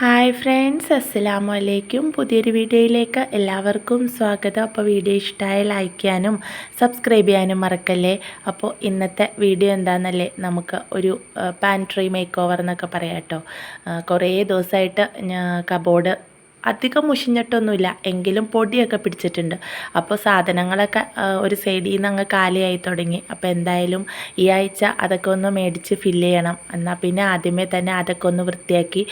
Hi friends, അസ്സലാമു അലൈക്കും. പുതിയൊരു വീഡിയോയിലേക്ക് എല്ലാവർക്കും സ്വാഗതം. അപ്പോൾ വീഡിയോ ഇഷ്ടമായ ലൈക്ക് ചെയ്യാനും സബ്സ്ക്രൈബ് ചെയ്യാനും മറക്കല്ലേ. അപ്പോൾ ഇന്നത്തെ വീഡിയോ എന്താണെന്നല്ലേ, നമുക്ക് ഒരു പാൻട്രി മേക്ക് ഓവർ എന്നൊക്കെ പറയാം കേട്ടോ. കുറേ ദിവസമായിട്ട് കബോർഡ് അധികം മുഷിഞ്ഞിട്ടൊന്നുമില്ല, എങ്കിലും പൊടിയൊക്കെ പിടിച്ചിട്ടുണ്ട്. അപ്പോൾ സാധനങ്ങളൊക്കെ ഒരു സൈഡിൽ നിന്ന് അങ്ങ് കാലിയായി തുടങ്ങി. അപ്പോൾ എന്തായാലും ഈ ആഴ്ച അതൊക്കെ ഒന്ന് മേടിച്ച് ഫില്ല് ചെയ്യണം. എന്നാൽ പിന്നെ ആദ്യമേ തന്നെ അതൊക്കെ ഒന്ന് വൃത്തിയാക്കി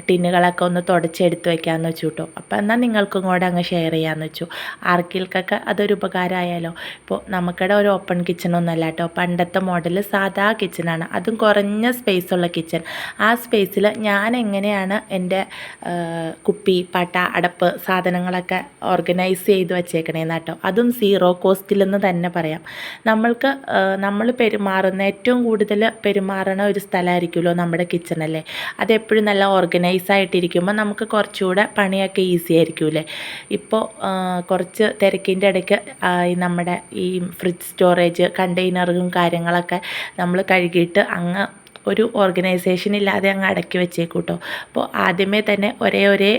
ടിന്നുകളൊക്കെ ഒന്ന് തുടച്ചെടുത്ത് വയ്ക്കാമെന്ന് വെച്ചു കേട്ടോ. അപ്പോൾ എന്നാൽ നിങ്ങൾക്കും കൂടെ അങ്ങ് ഷെയർ ചെയ്യാമെന്ന് വെച്ചു. ആർക്കിൽക്കൊക്കെ അതൊരു ഉപകാരമായാലോ. ഇപ്പോൾ നമുക്കിടെ ഒരു ഓപ്പൺ കിച്ചണൊന്നുമല്ല കേട്ടോ, പണ്ടത്തെ മോഡൽ സാധാ കിച്ചണാണ്, അതും കുറഞ്ഞ സ്പേസുള്ള കിച്ചൺ. ആ സ്പേസിൽ ഞാൻ എങ്ങനെയാണ് എൻ്റെ കുപ്പി, പട്ട, അടപ്പ് സാധനങ്ങളൊക്കെ ഓർഗനൈസ് ചെയ്ത് വെച്ചേക്കണേന്ന് കേട്ടോ. അതും സീറോ കോസ്റ്റിലെന്ന് തന്നെ പറയാം. നമ്മൾ പെരുമാറുന്ന ഏറ്റവും കൂടുതൽ പെരുമാറുന്ന ഒരു സ്ഥലമായിരിക്കുമല്ലോ നമ്മുടെ കിച്ചണല്ലേ. അതെപ്പോഴും നല്ല ഓർഗനൈസ് ആയിട്ടിരിക്കുമ്പോൾ നമുക്ക് കുറച്ചുകൂടെ പണിയൊക്കെ ഈസി ആയിരിക്കുമല്ലേ. ഇപ്പോൾ കുറച്ച് തിരക്കിൻ്റെ ഇടയ്ക്ക് നമ്മുടെ ഈ ഫ്രിഡ്ജ് സ്റ്റോറേജ് കണ്ടെയ്നറും കാര്യങ്ങളൊക്കെ നമ്മൾ കഴുകിയിട്ട് അങ്ങ് ഒരു ഓർഗനൈസേഷൻ ഇല്ലാതെ അങ്ങ് അടക്കി വെച്ചേക്കും കേട്ടോ. അപ്പോൾ ആദ്യമേ തന്നെ ഒരേ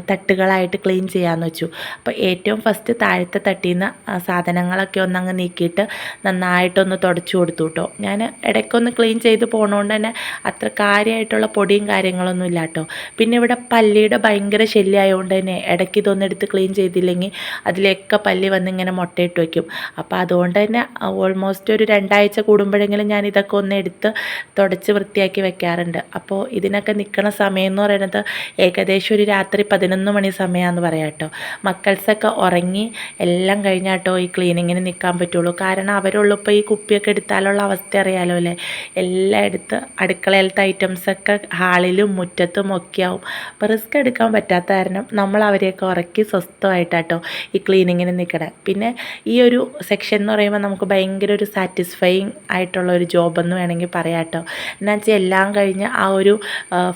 തട്ടുകളായിട്ട് ക്ലീൻ ചെയ്യാമെന്ന് വെച്ചു. അപ്പോൾ ഏറ്റവും ഫസ്റ്റ് താഴത്തെ തട്ടിൽ നിന്ന് സാധനങ്ങളൊക്കെ ഒന്നങ്ങ് നീക്കിയിട്ട് നന്നായിട്ടൊന്ന് തുടച്ചു കൊടുത്തു കേട്ടോ. ഞാൻ ഇടയ്ക്കൊന്ന് ക്ലീൻ ചെയ്ത് പോകണോണ്ട് തന്നെ അത്ര കാര്യമായിട്ടുള്ള പൊടിയും കാര്യങ്ങളൊന്നും ഇല്ല കേട്ടോ. പിന്നെ ഇവിടെ പല്ലിയുടെ ഭയങ്കര ശല്യമായതുകൊണ്ട് തന്നെ ഇടയ്ക്ക് ഇതൊന്നും എടുത്ത് ക്ലീൻ ചെയ്തില്ലെങ്കിൽ അതിലേക്ക് പല്ലി വന്നിങ്ങനെ മുട്ടയിട്ട് വയ്ക്കും. അപ്പോൾ അതുകൊണ്ട് തന്നെ ഓൾമോസ്റ്റ് ഒരു 2 ആഴ്ച കൂടുമ്പോഴെങ്കിലും ഞാൻ ഇതൊക്കെ ഒന്ന് എടുത്ത് തുടച്ച് വൃത്തിയാക്കി വെക്കാറുണ്ട്. അപ്പോൾ ഇതിനൊക്കെ നിൽക്കണ സമയം എന്ന് പറയുന്നത് ഏകദേശം ഒരു രാത്രി 11 മണി സമയമാണെന്ന് പറയാം കേട്ടോ. മക്കൾസൊക്കെ ഉറങ്ങി എല്ലാം കഴിഞ്ഞാട്ടോ ഈ ക്ലീനിങ്ങിന് നിൽക്കാൻ പറ്റുള്ളൂ. കാരണം അവരുള്ളപ്പോൾ ഈ കുപ്പിയൊക്കെ എടുത്താലുള്ള അവസ്ഥ അറിയാലോ അല്ലേ. എല്ലാം എടുത്ത് അടുക്കളയിലത്തെ ഐറ്റംസൊക്കെ ഹാളിലും മുറ്റത്തും ഒക്കെ ആവും. അപ്പോൾ റിസ്ക് എടുക്കാൻ പറ്റാത്ത കാരണം നമ്മൾ അവരെയൊക്കെ ഉറക്കി സ്വസ്ഥമായിട്ടാട്ടോ ഈ ക്ലീനിങ്ങിന് നിൽക്കണേ. പിന്നെ ഈ ഒരു സെക്ഷൻ എന്ന് പറയുമ്പോൾ നമുക്ക് ഭയങ്കര ഒരു സാറ്റിസ്ഫൈയിങ് ആയിട്ടുള്ള ഒരു ജോബെന്ന് വേണമെങ്കിൽ പറയാം കേട്ടോ. എന്നുവെച്ചാൽ എല്ലാം കഴിഞ്ഞ് ആ ഒരു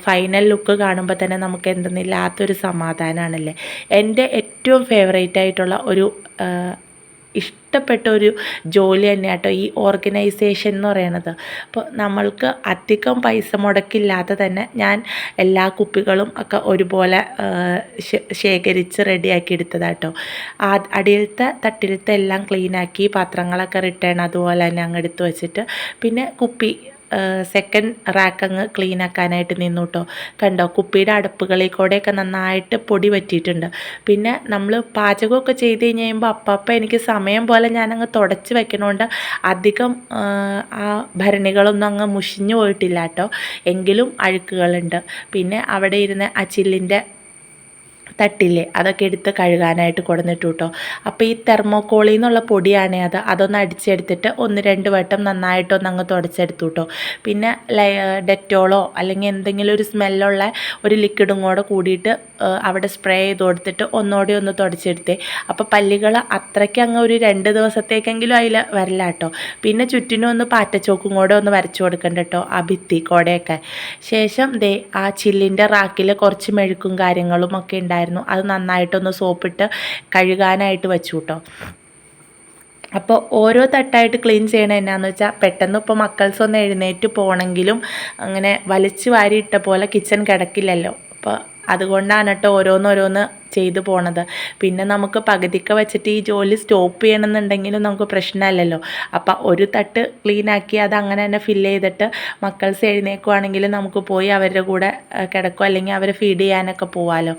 ഫൈനൽ ലുക്ക് കാണുമ്പോൾ തന്നെ നമുക്ക് എന്തെന്നില്ലാത്തൊരു സമാധാനമാണല്ലേ. എൻ്റെ ഏറ്റവും ഫേവറേറ്റ് ആയിട്ടുള്ള ഒരു ഇഷ്ടപ്പെട്ട ഒരു ജോലി തന്നെ കേട്ടോ ഈ ഓർഗനൈസേഷൻ എന്ന് പറയണത്. അപ്പോൾ നമ്മൾക്ക് അധികം പൈസ മുടക്കില്ലാതെ തന്നെ ഞാൻ എല്ലാ കുപ്പികളും ഒക്കെ ഒരുപോലെ ശേഖരിച്ച് റെഡിയാക്കി എടുത്തതാട്ടോ. അടിയിലത്തെ തട്ടിലത്തെ എല്ലാം ക്ലീനാക്കി പാത്രങ്ങളൊക്കെ റിട്ടേൺ അതുപോലെ തന്നെ അങ്ങ് എടുത്ത് വെച്ചിട്ട് പിന്നെ കുപ്പി സെക്കൻഡ് റാക്ക് അങ്ങ് ക്ലീൻ ആക്കാനായിട്ട് നിന്നു കേട്ടോ. കണ്ടോ, കുപ്പിയുടെ അടുപ്പുകളിൽ കൂടെയൊക്കെ നന്നായിട്ട് പൊടി പറ്റിയിട്ടുണ്ട്. പിന്നെ നമ്മൾ പാചകമൊക്കെ ചെയ്ത് കഴിയുമ്പോൾ അപ്പം എനിക്ക് സമയം പോലെ ഞാനങ്ങ് തുടച്ച് വെക്കണോണ്ട് അധികം ആ ഭരണികളൊന്നും അങ്ങ് മുഷിഞ്ഞു പോയിട്ടില്ല കേട്ടോ. എങ്കിലും അഴുക്കുകളുണ്ട്. പിന്നെ അവിടെ ഇരുന്ന് ആ ചില്ലിൻ്റെ തട്ടില്ലേ അതൊക്കെ എടുത്ത് കഴുകാനായിട്ട് കൊടുത്തിട്ടു കേട്ടോ. അപ്പോൾ ഈ തെർമോക്കോളിൽ നിന്നുള്ള പൊടിയാണേ അതൊന്ന് അടിച്ചെടുത്തിട്ട് 1-2 വട്ടം നന്നായിട്ടൊന്ന് അങ്ങ് തുടച്ചെടുത്തു കേട്ടോ. പിന്നെ ഡെറ്റോളോ അല്ലെങ്കിൽ എന്തെങ്കിലും ഒരു സ്മെല്ലുള്ള ഒരു ലിക്വിഡും കൂടെ കൂടിയിട്ട് അവിടെ സ്പ്രേ ചെയ്ത് കൊടുത്തിട്ട് ഒന്നുകൂടി ഒന്ന് തുടച്ചെടുത്തേ. അപ്പോൾ പല്ലികൾ അത്രയ്ക്ക് അങ്ങ് ഒരു 2 ദിവസത്തേക്കെങ്കിലും അതിൽ വരില്ല കേട്ടോ. പിന്നെ ചുറ്റിനും ഒന്ന് പാറ്റച്ചോക്കും കൂടെ ഒന്ന് വരച്ചു കൊടുക്കണ്ട കേട്ടോ, ആ ഭിത്തി കൂടെയൊക്കെ. ശേഷം ആ ചില്ലിൻ്റെ റാക്കിൽ കുറച്ച് മെഴുക്കും കാര്യങ്ങളും ഒക്കെ ഉണ്ടായിരുന്നു. അത് നന്നായിട്ടൊന്ന് സോപ്പിട്ട് കഴുകാനായിട്ട് വെച്ചു കേട്ടോ. അപ്പോൾ ഓരോ തട്ടായിട്ട് ക്ലീൻ ചെയ്യണത് എന്നാന്ന് വെച്ചാൽ പെട്ടെന്ന് ഇപ്പോൾ മക്കൾസ് ഒന്ന് എഴുന്നേറ്റ് പോകണമെങ്കിലും അങ്ങനെ വലിച്ചു വാരിയിട്ട പോലെ കിച്ചൺ കിടക്കില്ലല്ലോ. അപ്പോൾ അതുകൊണ്ടാണ് കേട്ടോ ഓരോന്നോരോന്ന് ചെയ്തു പോണത്. പിന്നെ നമുക്ക് പകുതിക്ക് വെച്ചിട്ട് ഈ ജോലി സ്റ്റോപ്പ് ചെയ്യണമെന്നുണ്ടെങ്കിലും നമുക്ക് പ്രശ്നമല്ലല്ലോ. അപ്പം ഒരു തട്ട് ക്ലീനാക്കി അത് അങ്ങനെ തന്നെ ഫില്ല് ചെയ്തിട്ട് മക്കൾസ് എഴുന്നേക്കുവാണെങ്കിൽ നമുക്ക് പോയി അവരുടെ കൂടെ കിടക്കുക അല്ലെങ്കിൽ അവരെ ഫീഡ് ചെയ്യാനൊക്കെ പോവാമല്ലോ.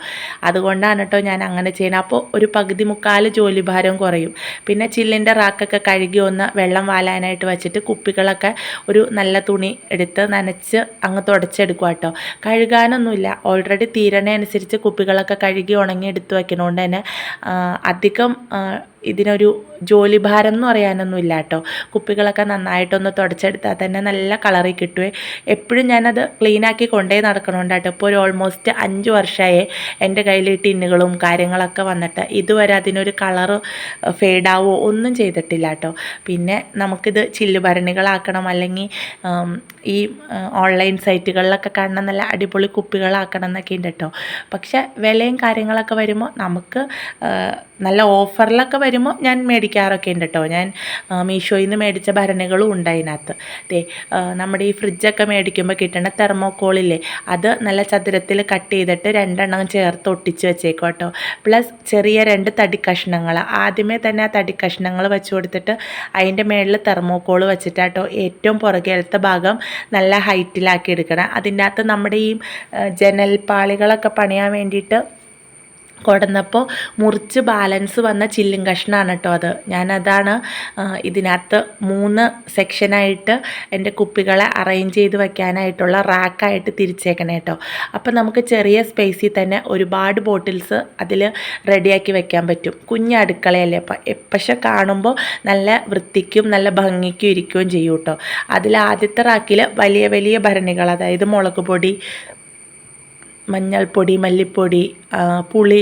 അതുകൊണ്ടാണ് കേട്ടോ ഞാൻ അങ്ങനെ ചെയ്യുന്നത്. അപ്പോൾ ഒരു പകുതി മുക്കാൽ ജോലി ഭാരം കുറയും. പിന്നെ ചില്ലിൻ്റെ റാക്കൊക്കെ കഴുകി ഒന്ന് വെള്ളം വാലാനായിട്ട് വെച്ചിട്ട് കുപ്പികളൊക്കെ ഒരു നല്ല തുണി എടുത്ത് നനച്ച് അങ്ങ് തുടച്ചെടുക്കുക കേട്ടോ. കഴുകാനൊന്നുമില്ല, ഓൾറെഡി തീരണ അനുസരിച്ച് കുപ്പികളൊക്കെ കഴുകി ഉണങ്ങി എടുത്ത് വയ്ക്കണോണ്ട് തന്നെ അധികം ഇതിനൊരു ജോലി ഭാരം എന്ന് പറയാനൊന്നുമില്ല കേട്ടോ. കുപ്പികളൊക്കെ നന്നായിട്ടൊന്ന് തുടച്ചെടുത്താൽ തന്നെ നല്ല കളറിൽ കിട്ടുവേ. എപ്പോഴും ഞാനത് ക്ലീനാക്കി കൊണ്ടേ നടക്കണോണ്ട് കേട്ടോ. ഇപ്പോൾ ഒരു ഓൾമോസ്റ്റ് 5 വർഷമായി എൻ്റെ കയ്യിൽ ടിന്നുകളും കാര്യങ്ങളൊക്കെ വന്നിട്ട് ഇതുവരെ അതിനൊരു കളറ് ഫെയ്ഡാവോ ഒന്നും ചെയ്തിട്ടില്ല കേട്ടോ. പിന്നെ നമുക്കിത് ചില്ലുഭരണികളാക്കണം അല്ലെങ്കിൽ ഈ ഓൺലൈൻ സൈറ്റുകളിലൊക്കെ കാണുന്ന നല്ല അടിപൊളി കുപ്പികളാക്കണം എന്നൊക്കെ ഉണ്ട് കേട്ടോ. പക്ഷെ വിലയും കാര്യങ്ങളൊക്കെ വരുമ്പോൾ നമുക്ക് നല്ല ഓഫറിലൊക്കെ വരുമ്പോൾ ഞാൻ മേടിക്കാറൊക്കെ ഉണ്ട് കേട്ടോ. ഞാൻ മീഷോയിൽ നിന്ന് മേടിച്ച ഭരണികളും ഉണ്ട് അതിനകത്ത്. നമ്മുടെ ഈ ഫ്രിഡ്ജൊക്കെ മേടിക്കുമ്പോൾ കിട്ടുന്ന തെർമോക്കോളില്ലേ, അത് നല്ല ചതുരത്തിൽ കട്ട് ചെയ്തിട്ട് 2 എണ്ണം ചേർത്ത് ഒട്ടിച്ച് വെച്ചേക്കും കേട്ടോ. പ്ലസ് ചെറിയ 2 തടി കഷ്ണങ്ങൾ, ആദ്യമേ തന്നെ ആ തടി കഷ്ണങ്ങൾ വെച്ച് കൊടുത്തിട്ട് അതിൻ്റെ മേളിൽ തെർമോക്കോൾ വെച്ചിട്ടാട്ടോ ഏറ്റവും പുറകിലത്തെ ഭാഗം നല്ല ഹൈറ്റിലാക്കി എടുക്കണം. അതിൻ്റെ അകത്ത് നമ്മുടെ ഈ ജനൽപ്പാളികളൊക്കെ പണിയാൻ വേണ്ടിയിട്ട് കൊടന്നപ്പോൾ മുറിച്ച് ബാലൻസ് വന്ന ചില്ലും കഷ്ണമാണ് കേട്ടോ അത്. ഞാനതാണ് ഇതിനകത്ത് 3 സെക്ഷനായിട്ട് എൻ്റെ കുപ്പികളെ അറേഞ്ച് ചെയ്ത് വെക്കാനായിട്ടുള്ള റാക്കായിട്ട് തിരിച്ചേക്കണേ കേട്ടോ. അപ്പോൾ നമുക്ക് ചെറിയ സ്പേസിൽ തന്നെ ഒരുപാട് ബോട്ടിൽസ് അതിൽ റെഡിയാക്കി വെക്കാൻ പറ്റും. കുഞ്ഞ് അടുക്കളയല്ലേ, പക്ഷെ കാണുമ്പോൾ നല്ല വൃത്തിക്കും നല്ല ഭംഗിക്കും ഇരിക്കുകയും ചെയ്യും കേട്ടോ. അതിൽ ആദ്യത്തെ റാക്കിൽ വലിയ വലിയ ഭരണികൾ, അതായത് മുളക് പൊടി, മഞ്ഞൾപ്പൊടി, മല്ലിപ്പൊടി, പുളി,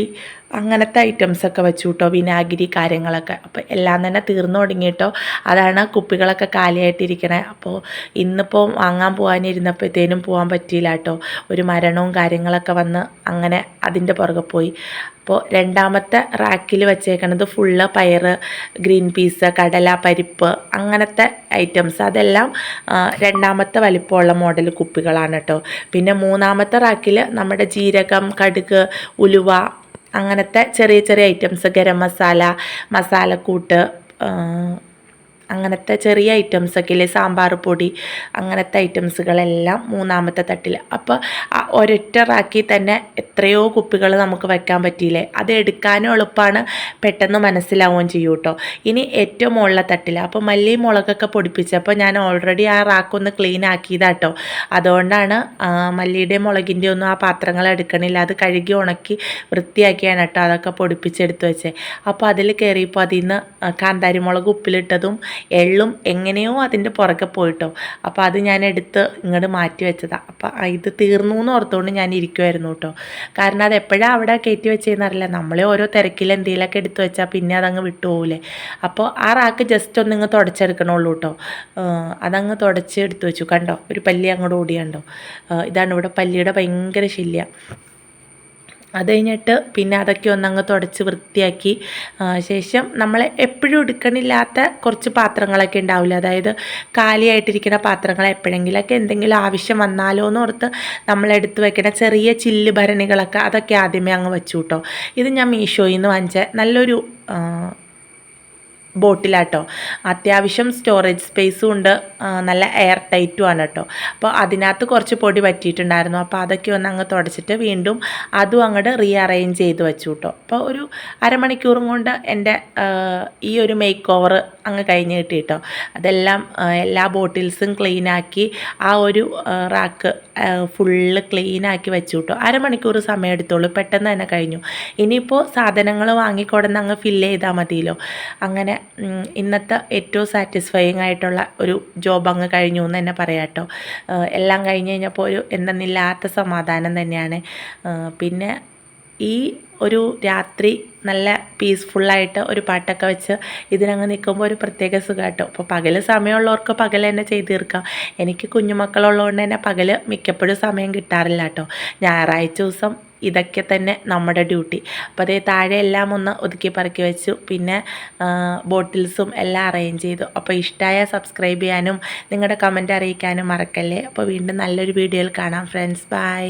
അങ്ങനത്തെ ഐറ്റംസൊക്കെ വെച്ചു കേട്ടോ, വിനാഗിരി കാര്യങ്ങളൊക്കെ. അപ്പോൾ എല്ലാം തന്നെ തീർന്നു തുടങ്ങി കേട്ടോ. അതാണ് കുപ്പികളൊക്കെ കാലിയായിട്ടിരിക്കണേ. അപ്പോൾ ഇന്നിപ്പോൾ വാങ്ങാൻ പോകാനിരുന്നപ്പോഴത്തേനും പോകാൻ പറ്റിയില്ല കേട്ടോ. ഒരു മരണവും കാര്യങ്ങളൊക്കെ വന്ന് അങ്ങനെ അതിൻ്റെ പുറകെ പോയി. അപ്പോൾ രണ്ടാമത്തെ റാക്കിൽ വെച്ചേക്കണത് ഫുള്ള് പയർ, ഗ്രീൻ പീസ്, കടല, പരിപ്പ്, അങ്ങനത്തെ ഐറ്റംസ്. അതെല്ലാം രണ്ടാമത്തെ വലിപ്പമുള്ള മോഡൽ കുപ്പികളാണ് കേട്ടോ. പിന്നെ മൂന്നാമത്തെ റാക്കിൽ നമ്മുടെ ജീരകം, കടുക്, ഉലുവ, അങ്ങനത്തെ ചെറിയ ചെറിയ ഐറ്റംസ്, ഗരം മസാല, മസാലക്കൂട്ട്, അങ്ങനത്തെ ചെറിയ ഐറ്റംസൊക്കെ ഇല്ലേ, സാമ്പാർ പൊടി, അങ്ങനത്തെ ഐറ്റംസുകളെല്ലാം മൂന്നാമത്തെ തട്ടിൽ. അപ്പോൾ ഒരൊറ്റ റാക്കി തന്നെ എത്രയോ കുപ്പികൾ നമുക്ക് വെക്കാൻ പറ്റിയില്ലേ. അത് എടുക്കാനും എളുപ്പമാണ്, പെട്ടെന്ന് മനസ്സിലാവുകയും ചെയ്യും കേട്ടോ. ഇനി ഏറ്റവും മുകളിലെ തട്ടിൽ അപ്പോൾ മല്ലി മുളകൊക്കെ പൊടിപ്പിച്ചപ്പോൾ ഞാൻ ഓൾറെഡി ആ റാക്കൊന്ന് ക്ലീൻ ആക്കിയതാട്ടോ. അതുകൊണ്ടാണ് മല്ലിയുടെയും മുളകിൻ്റെ ഒന്നും ആ പാത്രങ്ങൾ എടുക്കണില്ല. അത് കഴുകി ഉണക്കി വൃത്തിയാക്കിയാണ് കേട്ടോ അതൊക്കെ പൊടിപ്പിച്ചെടുത്ത് വെച്ചത്. അപ്പോൾ അതിൽ കയറിയപ്പോൾ അതിൽ നിന്ന് കാന്താരി മുളക് ഉപ്പിലിട്ടതും എള്ളും എങ്ങനെയോ അതിൻ്റെ പുറകെ പോയിട്ടോ. അപ്പോൾ അത് ഞാൻ എടുത്ത് ഇങ്ങോട്ട് മാറ്റി വെച്ചതാണ്. അപ്പോൾ ഇത് തീർന്നു എന്ന് ഓർത്തുകൊണ്ട് ഞാൻ ഇരിക്കുമായിരുന്നു കേട്ടോ. കാരണം അത് എപ്പോഴാണ് അവിടെ കയറ്റി വെച്ചതെന്നറിയില്ല. നമ്മളെ ഓരോ തിരക്കിൽ എന്തെങ്കിലുമൊക്കെ എടുത്ത് വെച്ചാൽ പിന്നെ അതങ്ങ് വിട്ടുപോകില്ലേ. അപ്പോൾ ആ റാക്ക് ജസ്റ്റ് ഒന്ന് ഇങ്ങ് തുടച്ചെടുക്കണുള്ളൂ കേട്ടോ. അതങ്ങ് തുടച്ച് എടുത്ത് വെച്ചു. കണ്ടോ, ഒരു പല്ലി അങ്ങോട്ട് ഓടിയുണ്ടോ. ഇതാണ് ഇവിടെ പല്ലിയുടെ ഭയങ്കര ശല്യം. അത് കഴിഞ്ഞിട്ട് പിന്നെ അതൊക്കെ ഒന്നങ്ങ് തുടച്ച് വൃത്തിയാക്കി ശേഷം നമ്മൾ എപ്പോഴും എടുക്കണില്ലാത്ത കുറച്ച് പാത്രങ്ങളൊക്കെ ഉണ്ടാവില്ല. അതായത് കാലിയായിട്ടിരിക്കുന്ന പാത്രങ്ങൾ എപ്പോഴെങ്കിലൊക്കെ എന്തെങ്കിലും ആവശ്യം വന്നാലോ എന്ന് ഓർത്ത് നമ്മളെടുത്ത് വെക്കുന്ന ചെറിയ ചില്ല് ഭരണികളൊക്കെ അതൊക്കെ ആദ്യമേ അങ്ങ് വെച്ചു കേട്ടോ. ഇത് ഞാൻ മീഷോയിൽ നിന്ന് വാങ്ങിച്ച നല്ലൊരു ബോട്ടിലാട്ടോ. അത്യാവശ്യം സ്റ്റോറേജ് സ്പേസും ഉണ്ട്, നല്ല എയർ ടൈറ്റും ആണ് കേട്ടോ. അപ്പോൾ അതിനകത്ത് കുറച്ച് പൊടി പറ്റിയിട്ടുണ്ടായിരുന്നു. അപ്പോൾ അതൊക്കെ ഒന്ന് അങ്ങ് തുടച്ചിട്ട് വീണ്ടും അതും അങ്ങോട്ട് റീഅറേഞ്ച് ചെയ്ത് വെച്ചു കേട്ടോ. അപ്പോൾ ഒരു അരമണിക്കൂറും കൊണ്ട് എൻ്റെ ഈ ഒരു മേക്ക് ഓവർ അങ്ങ് കഴിഞ്ഞ് കിട്ടി കേട്ടോ. അതെല്ലാം എല്ലാ ബോട്ടിൽസും ക്ലീനാക്കി ആ ഒരു റാക്ക് ഫുള്ള് ക്ലീനാക്കി വെച്ചു കേട്ടോ. അരമണിക്കൂർ സമയം എടുത്തോളൂ, പെട്ടെന്ന് തന്നെ കഴിഞ്ഞു. ഇനിയിപ്പോൾ സാധനങ്ങൾ വാങ്ങിക്കൊടുന്ന് അങ്ങ് ഫില്ല് ചെയ്താൽ മതിയല്ലോ. അങ്ങനെ ഇന്നത്തെ ഏറ്റവും സാറ്റിസ്ഫൈയിങ് ആയിട്ടുള്ള ഒരു ജോബ് അങ്ങ് കഴിഞ്ഞു എന്ന് തന്നെ പറയാം കേട്ടോ. എല്ലാം കഴിഞ്ഞ് കഴിഞ്ഞപ്പോൾ ഒരു എന്തെന്നില്ലാത്ത സമാധാനം തന്നെയാണ്. പിന്നെ ഈ ഒരു രാത്രി നല്ല പീസ്ഫുള്ളായിട്ട് ഒരു പാട്ടൊക്കെ വെച്ച് ഇതിനങ്ങ് നിൽക്കുമ്പോൾ ഒരു പ്രത്യേക സുഖം കേട്ടോ. അപ്പോൾ പകൽ സമയമുള്ളവർക്ക് പകൽ തന്നെ ചെയ്ത് തീർക്കാം. എനിക്ക് കുഞ്ഞുമക്കളുള്ളതുകൊണ്ട് തന്നെ പകൽ മിക്കപ്പോഴും സമയം കിട്ടാറില്ല കേട്ടോ. ഞായറാഴ്ച ദിവസം ഇതൊക്കെ തന്നെ നമ്മുടെ ഡ്യൂട്ടി. അപ്പോൾ അതേ താഴെ എല്ലാം ഒന്ന് ഒതുക്കി പറക്കി വെച്ചു. പിന്നെ ബോട്ടിൽസും എല്ലാം അറേഞ്ച് ചെയ്തു. അപ്പോൾ ഇഷ്ടമായ സബ്സ്ക്രൈബ് ചെയ്യാനും നിങ്ങളുടെ കമൻറ്റ് അറിയിക്കാനും മറക്കല്ലേ. അപ്പോൾ വീണ്ടും നല്ലൊരു വീഡിയോയിൽ കാണാം ഫ്രണ്ട്സ്. ബൈ.